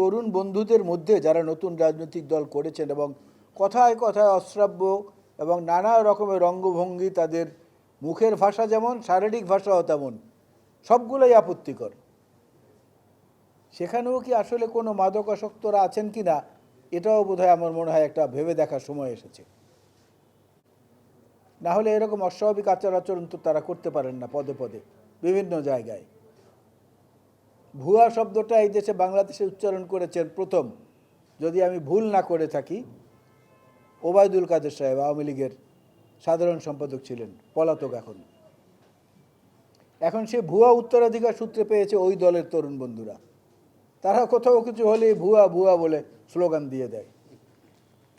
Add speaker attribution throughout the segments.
Speaker 1: তরুণ বন্ধুদের মধ্যে যারা নতুন রাজনৈতিক দল করেছেন এবং কথায় কথায় অশ্রাব্য এবং নানা রকমের অঙ্গভঙ্গি, তাদের মুখের ভাষা যেমন শারীরিক ভাষাও তেমন, সবগুলোই আপত্তিকর। সেখানেও কি আসলে কোনো মাদকাসক্তরা আছেন কি না, এটাও বোধহয় আমার মনে হয় একটা ভেবে দেখার সময় এসেছে। না হলে এরকম অস্বাভাবিক আচার আচরণ তো তারা করতে পারেন না পদে পদে বিভিন্ন জায়গায়। ভুয়া শব্দটা এই দেশে বাংলাদেশে উচ্চারণ করেছেন প্রথম, যদি আমি ভুল না করে থাকি, ওবায়দুল কাদের সাহেব, আওয়ামী লীগের সাধারণ সম্পাদক ছিলেন, পলাতক এখন সে ভুয়া উত্তরাধিকার সূত্রে পেয়েছে ওই দলের তরুণ বন্ধুরা। তারা কোথাও কিছু হলেই ভুয়া ভুয়া বলে স্লোগান দিয়ে দেয়।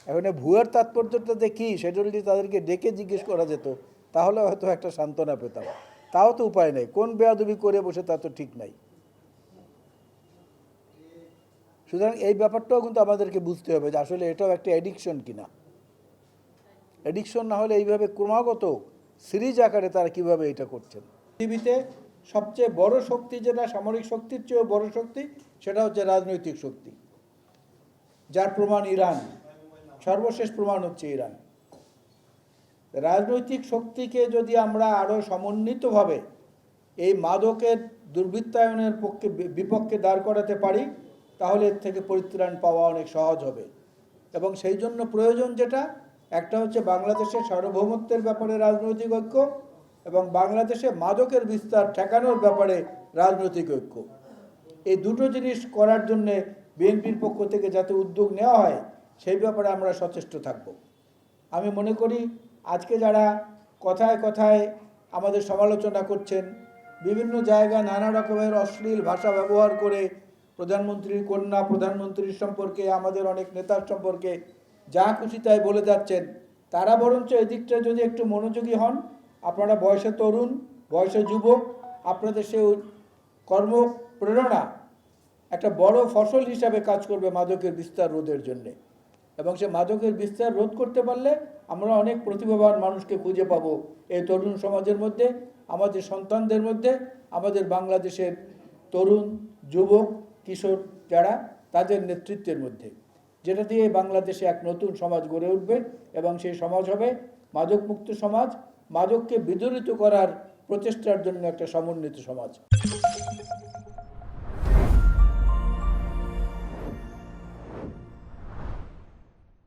Speaker 1: এখন ভুয়ার তাৎপর্যটাতে কী, সেটা যদি তাদেরকে ডেকে জিজ্ঞেস করা যেত তাহলে হয়তো একটা সান্ত্বনা পেতাম। তাও তো উপায় নেই, কোন বেয়াদবি করে বসে তা তো ঠিক নাই। সুতরাং এই ব্যাপারটাও কিন্তু আমাদেরকে বুঝতে হবে যে আসলে এটাও একটা অ্যাডিকশন কিনা। অ্যাডিকশন না হলে এইভাবে ক্রমাগত সিরিজ আকারে তারা কিভাবে এটা করছেন। পৃথিবীতে সবচেয়ে বড় শক্তি যেটা, সামরিক শক্তির চেয়েও বড় শক্তি, সেটা হচ্ছে রাজনৈতিক শক্তি, যার প্রমাণ ইরান। সর্বশেষ প্রমাণ হচ্ছে ইরান। রাজনৈতিক শক্তিকে যদি আমরা আরও সমন্বিতভাবে এই মাদকের দুর্বৃত্তায়নের বিপক্ষে দাঁড় করাতে পারি, তাহলে এর থেকে পরিত্রাণ পাওয়া অনেক সহজ হবে। এবং সেই জন্য প্রয়োজন যেটা, একটা হচ্ছে বাংলাদেশের সার্বভৌমত্বের ব্যাপারে রাজনৈতিক ঐক্য এবং বাংলাদেশে মাদকের বিস্তার ঠেকানোর ব্যাপারে রাজনৈতিক ঐক্য। এই দুটো জিনিস করার জন্যে বিএনপির পক্ষ থেকে যাতে উদ্যোগ নেওয়া হয়, সেই ব্যাপারে আমরা সচেষ্ট থাকব। আমি মনে করি আজকে যারা কথায় কথায় আমাদের সমালোচনা করছেন, বিভিন্ন জায়গায় নানা রকমের অশ্লীল ভাষা ব্যবহার করে প্রধানমন্ত্রীর কন্যা, প্রধানমন্ত্রীর সম্পর্কে, আমাদের অনেক নেতার সম্পর্কে যা খুশি তাই বলে যাচ্ছেন, তারা বরঞ্চ এদিকটা যদি একটু মনোযোগী হন। আপনারা বয়সে তরুণ, বয়সে যুবক, আপনাদের সে কর্মপ্রেরণা একটা বড় ফসল হিসাবে কাজ করবে মাদকের বিস্তার রোধের জন্যে। এবং সে মাদকের বিস্তার রোধ করতে পারলে আমরা অনেক প্রতিভাবান মানুষকে খুঁজে পাবো এই তরুণ সমাজের মধ্যে, আমাদের সন্তানদের মধ্যে, আমাদের বাংলাদেশের তরুণ, যুবক, কিশোর যারা, তাদের নেতৃত্বের মধ্যে, যেটা দিয়ে বাংলাদেশে এক নতুন সমাজ গড়ে উঠবে। এবং সেই সমাজ হবে মাদকমুক্ত সমাজ, মাদককে বিদরিত করার প্রচেষ্টার জন্য একটা সমন্বিত সমাজ।